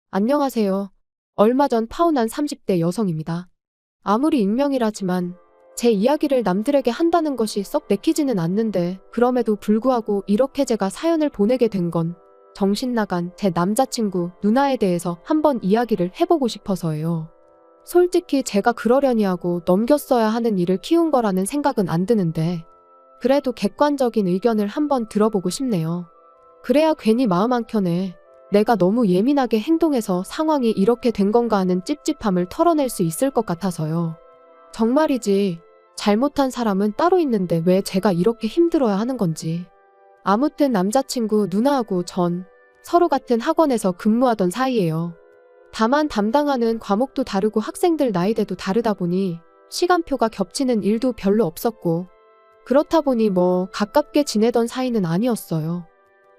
안녕하세요. 얼마 전 파혼한 30대 여성입니다. 아무리 익명이라지만 제 이야기를 남들에게 한다는 것이 썩 내키지는 않는데 그럼에도 불구하고 이렇게 제가 사연을 보내게 된 건 정신 나간 제 남자친구 누나에 대해서 한번 이야기를 해보고 싶어서예요. 솔직히 제가 그러려니 하고 넘겼어야 하는 일을 키운 거라는 생각은 안 드는데 그래도 객관적인 의견을 한번 들어보고 싶네요. 그래야 괜히 마음 한켠에 내가 너무 예민하게 행동해서 상황이 이렇게 된 건가 하는 찝찝함을 털어낼 수 있을 것 같아서요. 정말이지 잘못한 사람은 따로 있는데 왜 제가 이렇게 힘들어야 하는 건지. 아무튼 남자친구 누나하고 전 서로 같은 학원에서 근무하던 사이예요. 다만 담당하는 과목도 다르고 학생들 나이대도 다르다 보니 시간표가 겹치는 일도 별로 없었고 그렇다 보니 가깝게 지내던 사이는 아니었어요.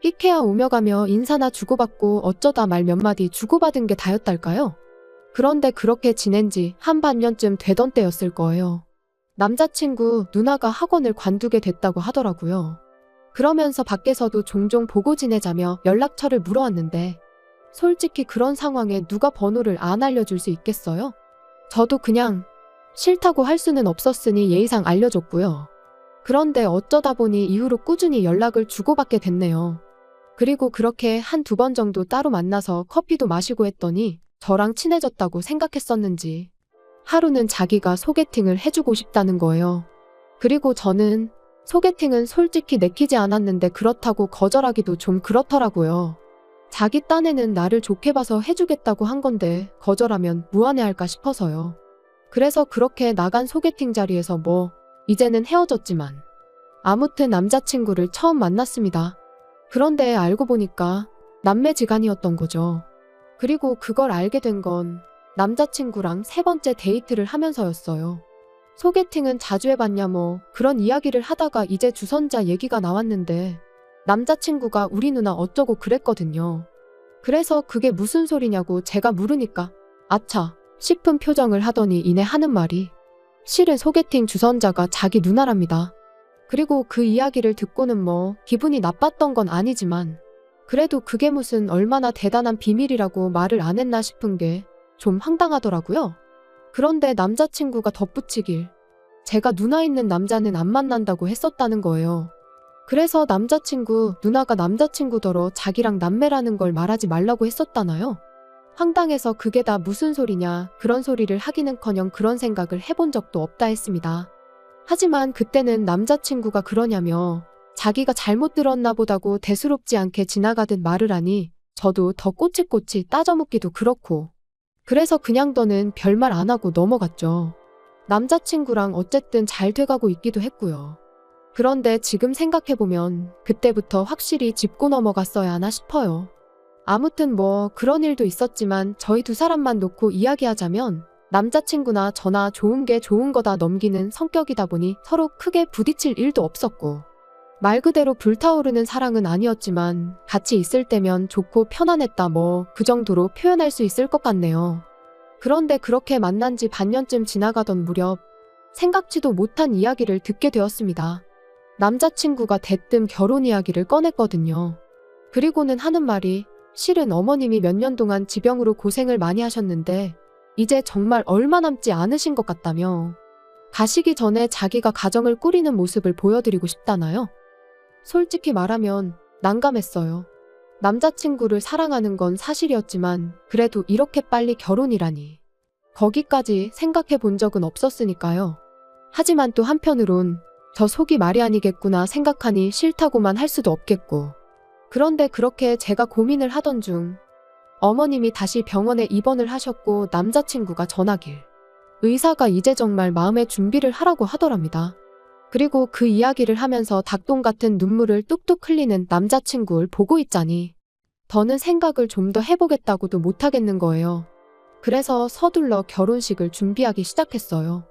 끼케야 오며 가며 인사나 주고받고 어쩌다 말 몇 마디 주고받은 게 다였달까요? 그런데 그렇게 지낸 지 한 반년쯤 되던 때였을 거예요. 남자친구 누나가 학원을 관두게 됐다고 하더라고요. 그러면서 밖에서도 종종 보고 지내자며 연락처를 물어왔는데 솔직히 그런 상황에 누가 번호를 안 알려줄 수 있겠어요? 저도 그냥 싫다고 할 수는 없었으니 예의상 알려줬고요. 그런데 어쩌다 보니 이후로 꾸준히 연락을 주고받게 됐네요. 그리고 그렇게 한두 번 정도 따로 만나서 커피도 마시고 했더니 저랑 친해졌다고 생각했었는지 하루는 자기가 소개팅을 해주고 싶다는 거예요. 그리고 저는 소개팅은 솔직히 내키지 않았는데 그렇다고 거절하기도 좀 그렇더라고요. 자기 딴에는 나를 좋게 봐서 해주겠다고 한 건데 거절하면 무안해할까 싶어서요. 그래서 그렇게 나간 소개팅 자리에서 이제는 헤어졌지만 아무튼 남자친구를 처음 만났습니다. 그런데 알고 보니까 남매지간이었던 거죠. 그리고 그걸 알게 된 건 남자친구랑 세 번째 데이트를 하면서였어요. 소개팅은 자주 해봤냐 그런 이야기를 하다가 이제 주선자 얘기가 나왔는데 남자친구가 우리 누나 어쩌고 그랬거든요. 그래서 그게 무슨 소리냐고 제가 물으니까 아차 싶은 표정을 하더니 이내 하는 말이 실은 소개팅 주선자가 자기 누나랍니다. 그리고 그 이야기를 듣고는 기분이 나빴던 건 아니지만 그래도 그게 무슨 얼마나 대단한 비밀이라고 말을 안 했나 싶은 게 좀 황당하더라고요. 그런데 남자친구가 덧붙이길 제가 누나 있는 남자는 안 만난다고 했었다는 거예요. 그래서 남자친구 누나가 남자친구더러 자기랑 남매라는 걸 말하지 말라고 했었다나요? 황당해서 그게 다 무슨 소리냐 그런 소리를 하기는커녕 그런 생각을 해본 적도 없다 했습니다. 하지만 그때는 남자친구가 그러냐며 자기가 잘못 들었나 보다고 대수롭지 않게 지나가듯 말을 하니 저도 더 꼬치꼬치 따져묻기도 그렇고 그래서 그냥 더는 별말 안 하고 넘어갔죠. 남자친구랑 어쨌든 잘 돼가고 있기도 했고요. 그런데 지금 생각해보면 그때부터 확실히 짚고 넘어갔어야 하나 싶어요. 아무튼 그런 일도 있었지만 저희 두 사람만 놓고 이야기하자면 남자친구나 저나 좋은 게 좋은 거다 넘기는 성격이다 보니 서로 크게 부딪힐 일도 없었고 말 그대로 불타오르는 사랑은 아니었지만 같이 있을 때면 좋고 편안했다 그 정도로 표현할 수 있을 것 같네요. 그런데 그렇게 만난 지 반년쯤 지나가던 무렵 생각지도 못한 이야기를 듣게 되었습니다. 남자친구가 대뜸 결혼 이야기를 꺼냈거든요. 그리고는 하는 말이 실은 어머님이 몇 년 동안 지병으로 고생을 많이 하셨는데 이제 정말 얼마 남지 않으신 것 같다며 가시기 전에 자기가 가정을 꾸리는 모습을 보여드리고 싶다나요? 솔직히 말하면 난감했어요. 남자친구를 사랑하는 건 사실이었지만 그래도 이렇게 빨리 결혼이라니 거기까지 생각해 본 적은 없었으니까요. 하지만 또 한편으론 저 속이 말이 아니겠구나 생각하니 싫다고만 할 수도 없겠고 그런데 그렇게 제가 고민을 하던 중 어머님이 다시 병원에 입원을 하셨고 남자친구가 전하길 의사가 이제 정말 마음의 준비를 하라고 하더랍니다. 그리고 그 이야기를 하면서 닭똥 같은 눈물을 뚝뚝 흘리는 남자친구를 보고 있자니 더는 생각을 좀 더 해보겠다고도 못하겠는 거예요. 그래서 서둘러 결혼식을 준비하기 시작했어요.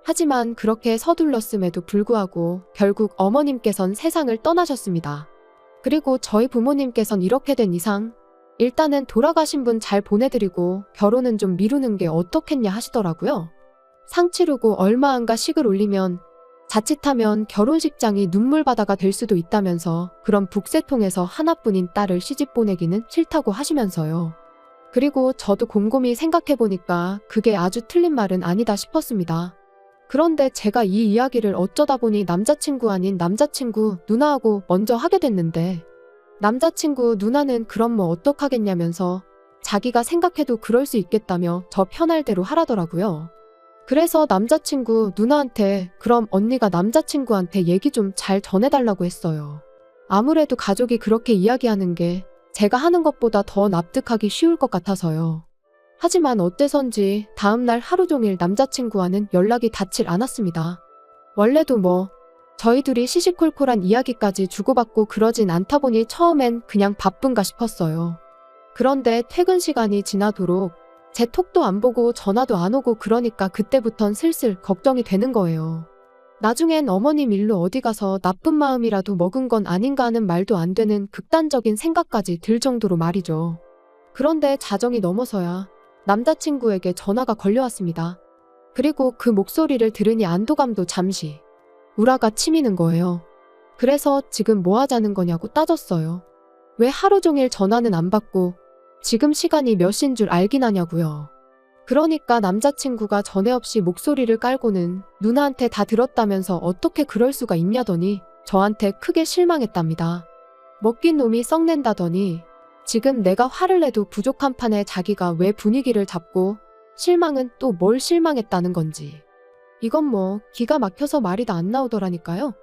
하지만 그렇게 서둘렀음에도 불구하고 결국 어머님께선 세상을 떠나셨습니다. 그리고 저희 부모님께선 이렇게 된 이상 일단은 돌아가신 분 잘 보내드리고 결혼은 좀 미루는 게 어떻겠냐 하시더라고요. 상 치르고 얼마 안가 식을 올리면 자칫하면 결혼식장이 눈물바다가 될 수도 있다면서 그런 북새통에서 하나뿐인 딸을 시집 보내기는 싫다고 하시면서요. 그리고 저도 곰곰이 생각해보니까 그게 아주 틀린 말은 아니다 싶었습니다. 그런데 제가 이 이야기를 어쩌다 보니 남자친구 아닌 남자친구 누나하고 먼저 하게 됐는데, 남자친구 누나는 그럼 뭐 어떡하겠냐면서 자기가 생각해도 그럴 수 있겠다며 저 편할 대로 하라더라고요. 그래서 남자친구 누나한테 그럼 언니가 남자친구한테 얘기 좀 잘 전해달라고 했어요. 아무래도 가족이 그렇게 이야기하는 게 제가 하는 것보다 더 납득하기 쉬울 것 같아서요. 하지만 어째선지 다음날 하루 종일 남자친구와는 연락이 닿질 않았습니다. 원래도 뭐 저희 둘이 시시콜콜한 이야기까지 주고받고 그러진 않다 보니 처음엔 그냥 바쁜가 싶었어요. 그런데 퇴근 시간이 지나도록 제 톡도 안 보고 전화도 안 오고 그러니까 그때부턴 슬슬 걱정이 되는 거예요. 나중엔 어머님 일로 어디 가서 나쁜 마음이라도 먹은 건 아닌가 하는 말도 안 되는 극단적인 생각까지 들 정도로 말이죠. 그런데 자정이 넘어서야 남자친구에게 전화가 걸려왔습니다. 그리고 그 목소리를 들으니 안도감도 잠시 우라가 치미는 거예요. 그래서 지금 뭐 하자는 거냐고 따졌어요. 왜 하루 종일 전화는 안 받고 지금 시간이 몇 시인 줄 알긴 하냐고요. 그러니까 남자친구가 전에 없이 목소리를 깔고는 누나한테 다 들었다면서 어떻게 그럴 수가 있냐더니 저한테 크게 실망했답니다. 먹긴 놈이 썩낸다더니 지금 내가 화를 내도 부족한 판에 자기가 왜 분위기를 잡고 실망은 또 뭘 실망했다는 건지. 이건 뭐 기가 막혀서 말이 다 안 나오더라니까요.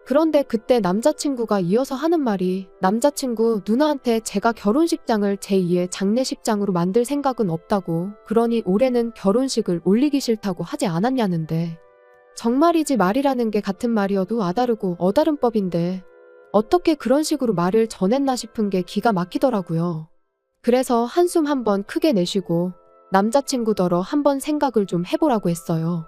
그런데 그때 남자친구가 이어서 하는 말이 남자친구 누나한테 제가 결혼식장을 제2의 장례식장으로 만들 생각은 없다고, 그러니 올해는 결혼식을 올리기 싫다고 하지 않았냐는데, 정말이지 말이라는 게 같은 말이어도 아다르고 어다른 법인데 어떻게 그런 식으로 말을 전했나 싶은 게 기가 막히더라고요. 그래서 한숨 한번 크게 내쉬고 남자친구더러 한번 생각을 좀 해보라고 했어요.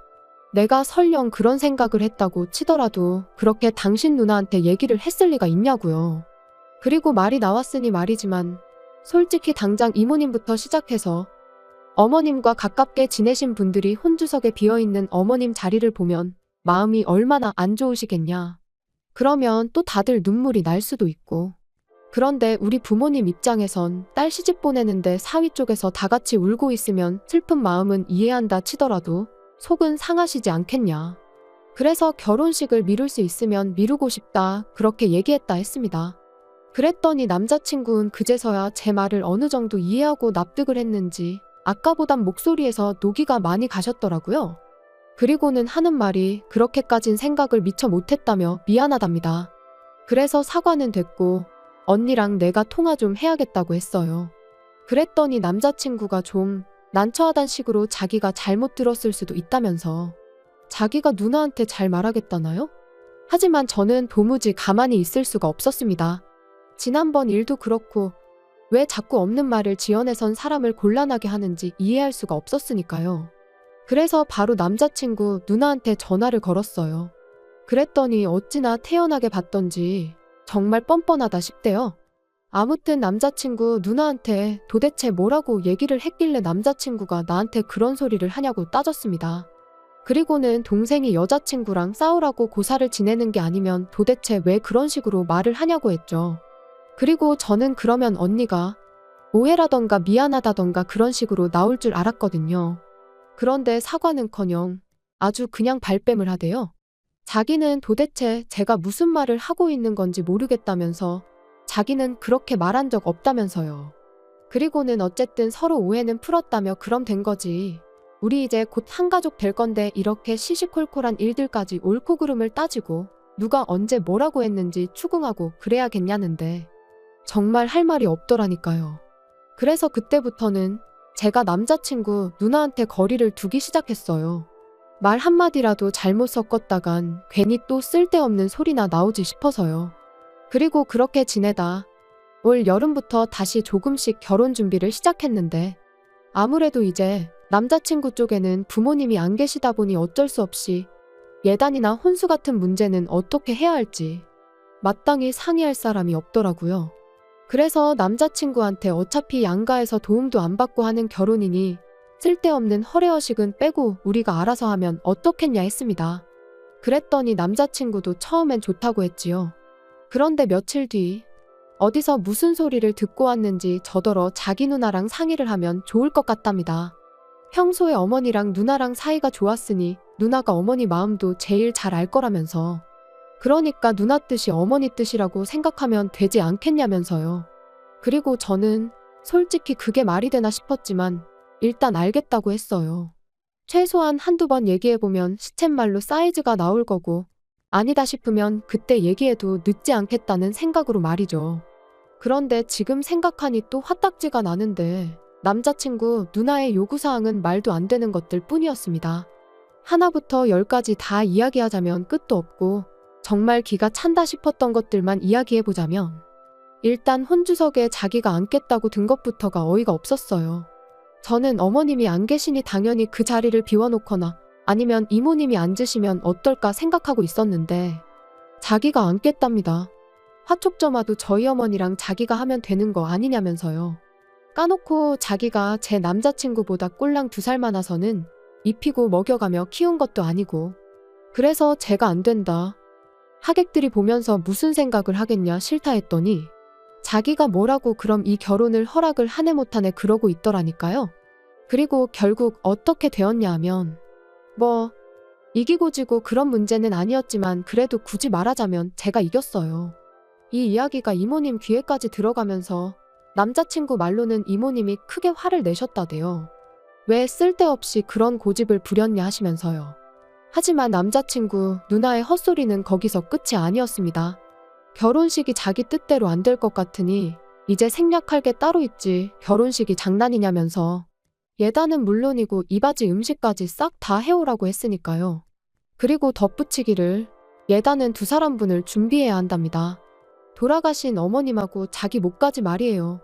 내가 설령 그런 생각을 했다고 치더라도 그렇게 당신 누나한테 얘기를 했을 리가 있냐고요. 그리고 말이 나왔으니 말이지만 솔직히 당장 이모님부터 시작해서 어머님과 가깝게 지내신 분들이 혼주석에 비어있는 어머님 자리를 보면 마음이 얼마나 안 좋으시겠냐. 그러면 또 다들 눈물이 날 수도 있고. 그런데 우리 부모님 입장에선 딸 시집 보내는데 사위 쪽에서 다 같이 울고 있으면 슬픈 마음은 이해한다 치더라도 속은 상하시지 않겠냐. 그래서 결혼식을 미룰 수 있으면 미루고 싶다 그렇게 얘기했다 했습니다. 그랬더니 남자친구는 그제서야 제 말을 어느 정도 이해하고 납득을 했는지 아까보단 목소리에서 노기가 많이 가셨더라고요. 그리고는 하는 말이 그렇게까진 생각을 미처 못했다며 미안하답니다. 그래서 사과는 됐고 언니랑 내가 통화 좀 해야겠다고 했어요. 그랬더니 남자친구가 좀 난처하단 식으로 자기가 잘못 들었을 수도 있다면서 자기가 누나한테 잘 말하겠다나요? 하지만 저는 도무지 가만히 있을 수가 없었습니다. 지난번 일도 그렇고 왜 자꾸 없는 말을 지어내선 사람을 곤란하게 하는지 이해할 수가 없었으니까요. 그래서 바로 남자친구 누나한테 전화를 걸었어요. 그랬더니 어찌나 태연하게 받던지 정말 뻔뻔하다 싶대요. 아무튼 남자친구 누나한테 도대체 뭐라고 얘기를 했길래 남자친구가 나한테 그런 소리를 하냐고 따졌습니다. 그리고는 동생이 여자친구랑 싸우라고 고사를 지내는 게 아니면 도대체 왜 그런 식으로 말을 하냐고 했죠. 그리고 저는 그러면 언니가 오해라던가 미안하다던가 그런 식으로 나올 줄 알았거든요. 그런데 사과는커녕 아주 그냥 발뺌을 하대요. 자기는 도대체 제가 무슨 말을 하고 있는 건지 모르겠다면서 자기는 그렇게 말한 적 없다면서요. 그리고는 어쨌든 서로 오해는 풀었다며 그럼 된 거지. 우리 이제 곧 한가족 될 건데 이렇게 시시콜콜한 일들까지 옳고 그름을 따지고 누가 언제 뭐라고 했는지 추궁하고 그래야겠냐는데 정말 할 말이 없더라니까요. 그래서 그때부터는 제가 남자친구 누나한테 거리를 두기 시작했어요. 말 한마디라도 잘못 섞었다간 괜히 또 쓸데없는 소리나 나오지 싶어서요. 그리고 그렇게 지내다 올 여름부터 다시 조금씩 결혼 준비를 시작했는데 아무래도 이제 남자친구 쪽에는 부모님이 안 계시다 보니 어쩔 수 없이 예단이나 혼수 같은 문제는 어떻게 해야 할지 마땅히 상의할 사람이 없더라고요. 그래서 남자친구한테 어차피 양가에서 도움도 안 받고 하는 결혼이니 쓸데없는 허례허식은 빼고 우리가 알아서 하면 어떻겠냐 했습니다. 그랬더니 남자친구도 처음엔 좋다고 했지요. 그런데 며칠 뒤 어디서 무슨 소리를 듣고 왔는지 저더러 자기 누나랑 상의를 하면 좋을 것 같답니다. 평소에 어머니랑 누나랑 사이가 좋았으니 누나가 어머니 마음도 제일 잘 알 거라면서. 그러니까 누나 뜻이 어머니 뜻이라고 생각하면 되지 않겠냐면서요. 그리고 저는 솔직히 그게 말이 되나 싶었지만 일단 알겠다고 했어요. 최소한 한두 번 얘기해보면 시쳇말로 사이즈가 나올 거고 아니다 싶으면 그때 얘기해도 늦지 않겠다는 생각으로 말이죠. 그런데 지금 생각하니 또 화딱지가 나는데 남자친구 누나의 요구사항은 말도 안 되는 것들 뿐이었습니다. 하나부터 열까지 다 이야기하자면 끝도 없고 정말 기가 찬다 싶었던 것들만 이야기해보자면 일단 혼주석에 자기가 앉겠다고 든 것부터가 어이가 없었어요. 저는 어머님이 안 계시니 당연히 그 자리를 비워놓거나 아니면 이모님이 앉으시면 어떨까 생각하고 있었는데 자기가 앉겠답니다. 화촉점화도 저희 어머니랑 자기가 하면 되는 거 아니냐면서요. 까놓고 자기가 제 남자친구보다 꼴랑 2살 많아서는 입히고 먹여가며 키운 것도 아니고 그래서 제가 안 된다. 하객들이 보면서 무슨 생각을 하겠냐 싫다 했더니 자기가 뭐라고 그럼 이 결혼을 허락을 하네 못하네 그러고 있더라니까요. 그리고 결국 어떻게 되었냐 하면 뭐 이기고 지고 그런 문제는 아니었지만 그래도 굳이 말하자면 제가 이겼어요. 이 이야기가 이모님 귀에까지 들어가면서 남자친구 말로는 이모님이 크게 화를 내셨다대요. 왜 쓸데없이 그런 고집을 부렸냐 하시면서요. 하지만 남자친구 누나의 헛소리는 거기서 끝이 아니었습니다. 결혼식이 자기 뜻대로 안 될 것 같으니 이제 생략할 게 따로 있지 결혼식이 장난이냐면서 예단은 물론이고 이바지 음식까지 싹 다 해오라고 했으니까요. 그리고 덧붙이기를 예단은 2사람분을 준비해야 한답니다. 돌아가신 어머님하고 자기 목까지 말이에요.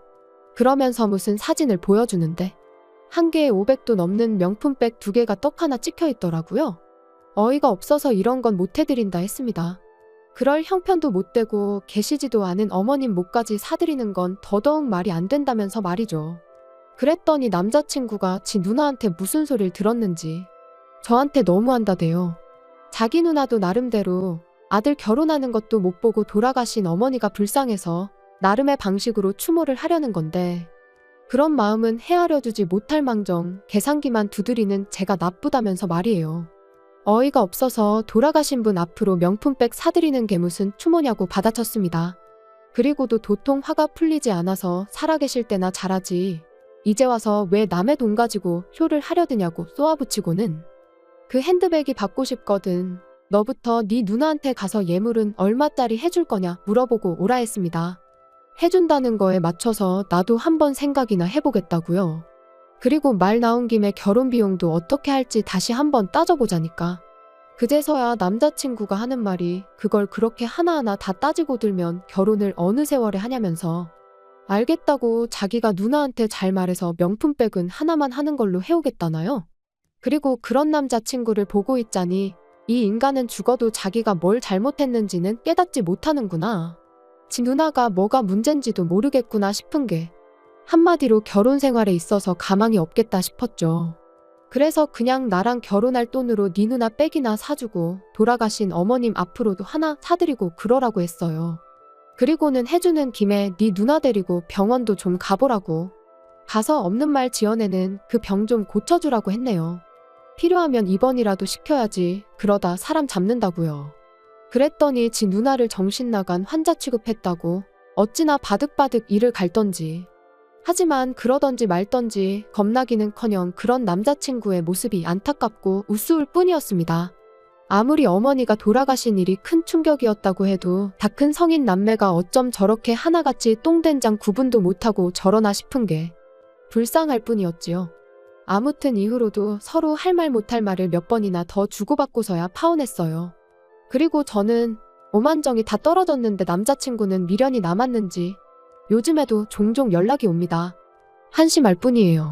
그러면서 무슨 사진을 보여주는데 한 개에 500도 넘는 명품백 2개가 떡 하나 찍혀 있더라고요. 어이가 없어서 이런 건 못 해드린다 했습니다. 그럴 형편도 못 되고 계시지도 않은 어머님 목까지 사드리는 건 더더욱 말이 안 된다면서 말이죠. 그랬더니 남자친구가 지 누나한테 무슨 소리를 들었는지 저한테 너무한다대요. 자기 누나도 나름대로 아들 결혼하는 것도 못 보고 돌아가신 어머니가 불쌍해서 나름의 방식으로 추모를 하려는 건데 그런 마음은 헤아려 주지 못할 망정 계산기만 두드리는 제가 나쁘다면서 말이에요. 어이가 없어서 돌아가신 분 앞으로 명품백 사드리는 게 무슨 추모냐고 받아쳤습니다. 그리고도 도통 화가 풀리지 않아서 살아계실 때나 잘하지 이제 와서 왜 남의 돈 가지고 쇼를 하려 드냐고 쏘아붙이고는 그 핸드백이 받고 싶거든. 너부터 네 누나한테 가서 예물은 얼마짜리 해줄 거냐 물어보고 오라 했습니다. 해준다는 거에 맞춰서 나도 한번 생각이나 해보겠다고요. 그리고 말 나온 김에 결혼 비용도 어떻게 할지 다시 한번 따져보자니까. 그제서야 남자친구가 하는 말이 그걸 그렇게 하나하나 다 따지고 들면 결혼을 어느 세월에 하냐면서 알겠다고 자기가 누나한테 잘 말해서 명품백은 하나만 하는 걸로 해오겠다나요? 그리고 그런 남자친구를 보고 있자니 이 인간은 죽어도 자기가 뭘 잘못했는지는 깨닫지 못하는구나. 지 누나가 뭐가 문젠지도 모르겠구나 싶은 게 한마디로 결혼 생활에 있어서 가망이 없겠다 싶었죠. 그래서 그냥 나랑 결혼할 돈으로 네 누나 백이나 사주고 돌아가신 어머님 앞으로도 하나 사드리고 그러라고 했어요. 그리고는 해주는 김에 네 누나 데리고 병원도 좀 가보라고. 가서 없는 말 지어내는 그 병 좀 고쳐주라고 했네요. 필요하면 입원이라도 시켜야지 그러다 사람 잡는다고요. 그랬더니 지 누나를 정신 나간 환자 취급했다고 어찌나 바득바득 이를 갈던지. 하지만 그러던지 말던지 겁나기는커녕 그런 남자친구의 모습이 안타깝고 우스울 뿐이었습니다. 아무리 어머니가 돌아가신 일이 큰 충격이었다고 해도 다 큰 성인 남매가 어쩜 저렇게 하나같이 똥된장 구분도 못하고 저러나 싶은 게 불쌍할 뿐이었지요. 아무튼 이후로도 서로 할 말 못할 말을 몇 번이나 더 주고받고서야 파혼했어요. 그리고 저는 오만정이 다 떨어졌는데 남자친구는 미련이 남았는지 요즘에도 종종 연락이 옵니다. 한심할 뿐이에요.